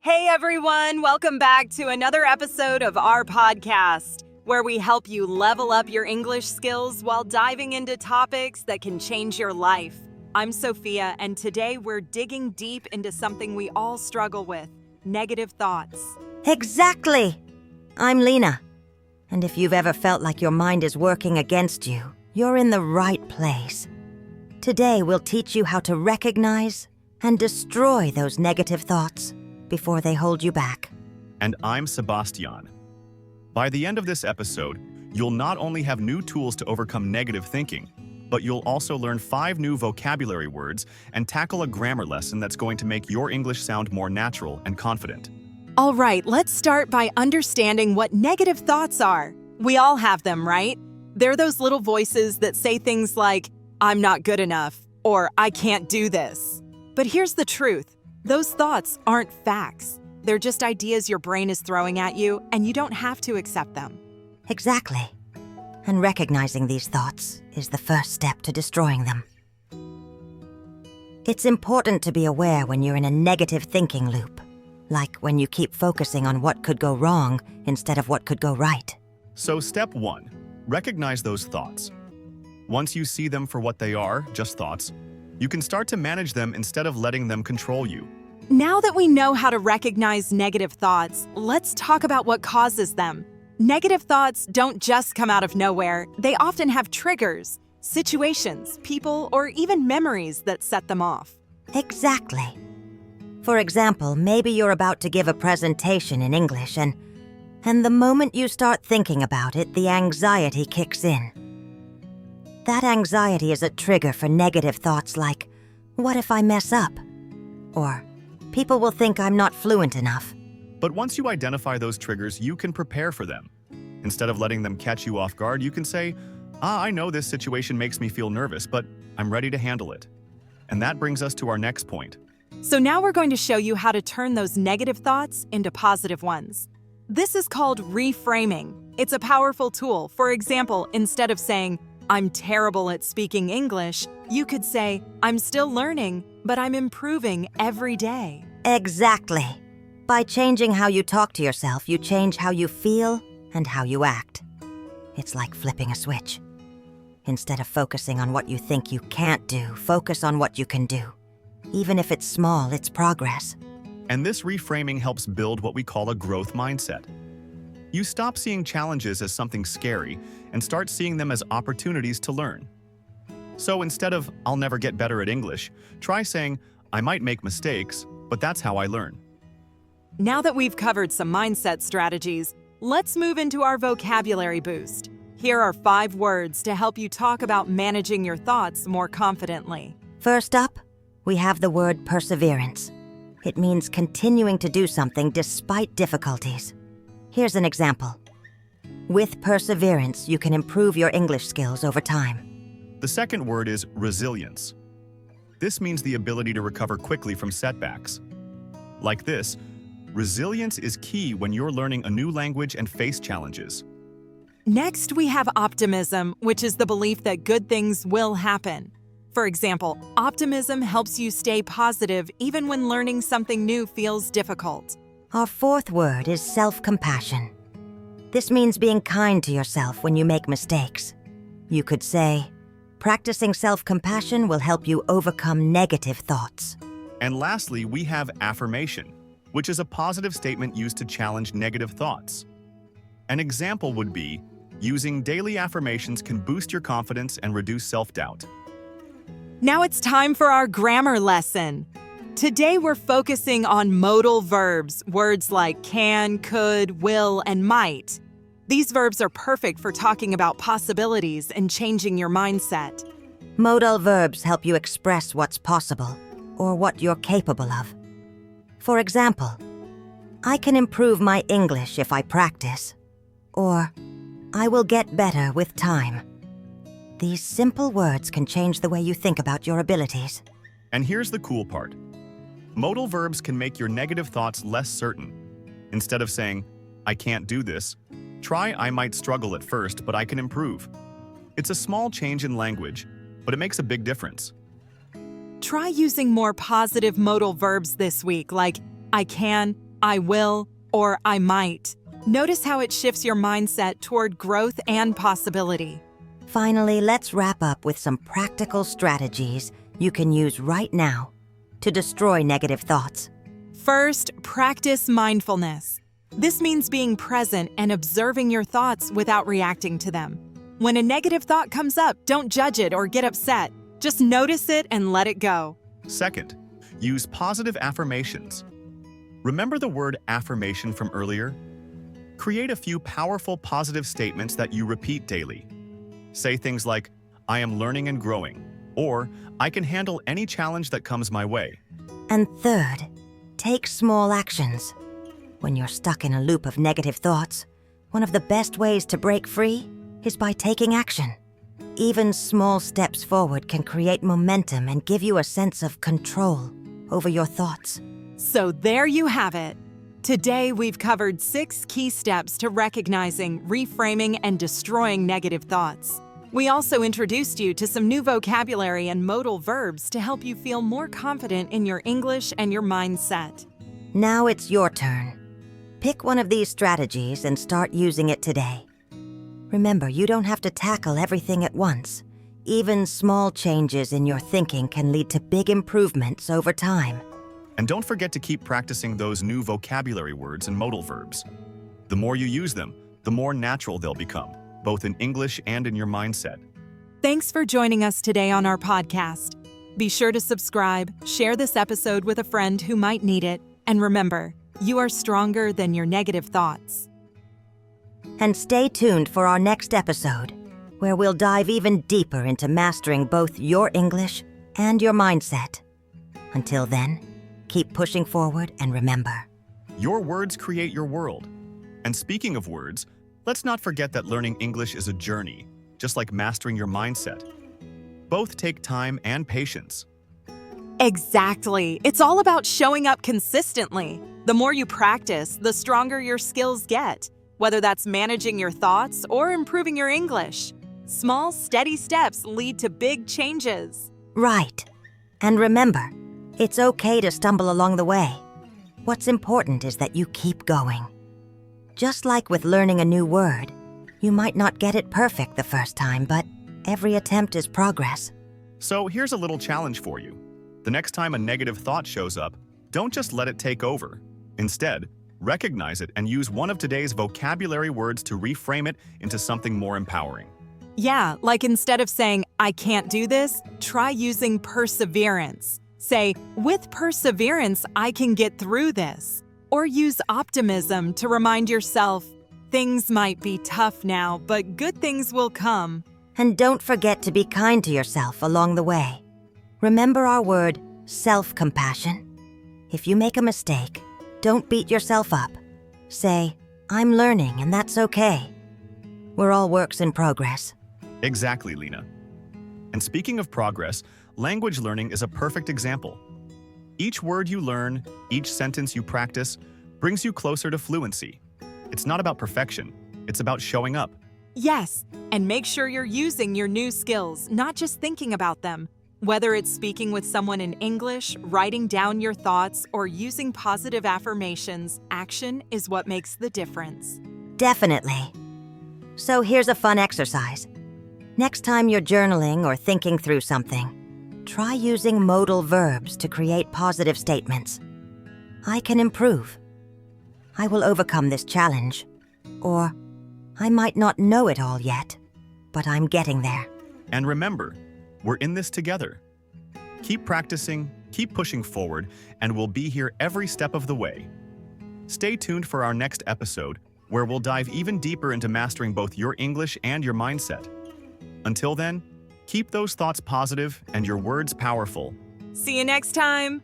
Hey everyone, welcome back to another episode of our podcast, where we help you level up your English skills while diving into topics that can change your life. I'm Sophia, and today we're digging deep into something we all struggle with, negative thoughts. Exactly! I'm Lena, and if you've ever felt like your mind is working against you, you're in the right place. Today we'll teach you how to recognize and destroy those negative thoughts before they hold you back. And I'm Sebastian. By the end of this episode, you'll not only have new tools to overcome negative thinking, but you'll also learn 5 new vocabulary words and tackle a grammar lesson that's going to make your English sound more natural and confident. All right, let's start by understanding what negative thoughts are. We all have them, right? They're those little voices that say things like, I'm not good enough, or I can't do this. But here's the truth. Those thoughts aren't facts. They're just ideas your brain is throwing at you, and you don't have to accept them. Exactly. And recognizing these thoughts is the first step to destroying them. It's important to be aware when you're in a negative thinking loop, like when you keep focusing on what could go wrong instead of what could go right. So step 1, recognize those thoughts. Once you see them for what they are, just thoughts, you can start to manage them instead of letting them control you. Now that we know how to recognize negative thoughts, let's talk about what causes them. Negative thoughts don't just come out of nowhere. They often have triggers, situations, people, or even memories that set them off. Exactly. For example, maybe you're about to give a presentation in English and the moment you start thinking about it, the anxiety kicks in. That anxiety is a trigger for negative thoughts like, what if I mess up? Or, people will think I'm not fluent enough. But once you identify those triggers, you can prepare for them. Instead of letting them catch you off guard, you can say, I know this situation makes me feel nervous, but I'm ready to handle it. And that brings us to our next point. So now we're going to show you how to turn those negative thoughts into positive ones. This is called reframing. It's a powerful tool. For example, instead of saying, I'm terrible at speaking English, you could say, I'm still learning, but I'm improving every day. Exactly. By changing how you talk to yourself, you change how you feel and how you act. It's like flipping a switch. Instead of focusing on what you think you can't do, focus on what you can do. Even if it's small, it's progress. And this reframing helps build what we call a growth mindset. You stop seeing challenges as something scary and start seeing them as opportunities to learn. So instead of, I'll never get better at English, try saying, I might make mistakes, but that's how I learn. Now that we've covered some mindset strategies, let's move into our vocabulary boost. Here are 5 words to help you talk about managing your thoughts more confidently. First up, we have the word perseverance. It means continuing to do something despite difficulties. Here's an example. With perseverance, you can improve your English skills over time. The second word is resilience. This means the ability to recover quickly from setbacks. Like this, resilience is key when you're learning a new language and face challenges. Next, we have optimism, which is the belief that good things will happen. For example, optimism helps you stay positive even when learning something new feels difficult. Our fourth word is self-compassion. This means being kind to yourself when you make mistakes. You could say, practicing self-compassion will help you overcome negative thoughts. And lastly, we have affirmation, which is a positive statement used to challenge negative thoughts. An example would be, using daily affirmations can boost your confidence and reduce self-doubt. Now it's time for our grammar lesson. Today we're focusing on modal verbs, words like can, could, will, and might. These verbs are perfect for talking about possibilities and changing your mindset. Modal verbs help you express what's possible or what you're capable of. For example, I can improve my English if I practice, or I will get better with time. These simple words can change the way you think about your abilities. And here's the cool part. Modal verbs can make your negative thoughts less certain. Instead of saying, I can't do this, try I might struggle at first, but I can improve. It's a small change in language, but it makes a big difference. Try using more positive modal verbs this week, like I can, I will, or I might. Notice how it shifts your mindset toward growth and possibility. Finally, let's wrap up with some practical strategies you can use right now to destroy negative thoughts. First, practice mindfulness. This means being present and observing your thoughts without reacting to them. When a negative thought comes up, don't judge it or get upset. Just notice it and let it go. Second, use positive affirmations. Remember the word affirmation from earlier? Create a few powerful positive statements that you repeat daily. Say things like, I am learning and growing, or I can handle any challenge that comes my way. And third, take small actions. When you're stuck in a loop of negative thoughts, one of the best ways to break free is by taking action. Even small steps forward can create momentum and give you a sense of control over your thoughts. So there you have it. Today, we've covered 6 key steps to recognizing, reframing, and destroying negative thoughts. We also introduced you to some new vocabulary and modal verbs to help you feel more confident in your English and your mindset. Now it's your turn. Pick one of these strategies and start using it today. Remember, you don't have to tackle everything at once. Even small changes in your thinking can lead to big improvements over time. And don't forget to keep practicing those new vocabulary words and modal verbs. The more you use them, the more natural they'll become, both in English and in your mindset. Thanks for joining us today on our podcast. Be sure to subscribe, share this episode with a friend who might need it, and remember, you are stronger than your negative thoughts. And stay tuned for our next episode, where we'll dive even deeper into mastering both your English and your mindset. Until then, keep pushing forward and remember, Your words create your world. And speaking of words, let's not forget that learning English is a journey, just like mastering your mindset. Both take time and patience. Exactly. It's all about showing up consistently. The more you practice, the stronger your skills get, whether that's managing your thoughts or improving your English. Small, steady steps lead to big changes. right. And remember, it's okay to stumble along the way. What's important is that you keep going. Just like with learning a new word, you might not get it perfect the first time, but every attempt is progress. So here's a little challenge for you. The next time a negative thought shows up, don't just let it take over. Instead, recognize it and use one of today's vocabulary words to reframe it into something more empowering. Yeah, like instead of saying, I can't do this, try using perseverance. Say, with perseverance, I can get through this. Or use optimism to remind yourself, things might be tough now, but good things will come. And don't forget to be kind to yourself along the way. Remember our word, self-compassion. If you make a mistake, don't beat yourself up. Say, I'm learning and that's okay. We're all works in progress. Exactly, Lena. And speaking of progress, language learning is a perfect example. Each word you learn, each sentence you practice, brings you closer to fluency. It's not about perfection, it's about showing up. Yes, and make sure you're using your new skills, not just thinking about them. Whether it's speaking with someone in English, writing down your thoughts, or using positive affirmations, action is what makes the difference. Definitely. So here's a fun exercise. Next time you're journaling or thinking through something, try using modal verbs to create positive statements. I can improve. I will overcome this challenge. Or, I might not know it all yet, but I'm getting there. And remember, we're in this together. Keep practicing, keep pushing forward, and we'll be here every step of the way. Stay tuned for our next episode, where we'll dive even deeper into mastering both your English and your mindset. Until then, keep those thoughts positive and your words powerful. See you next time!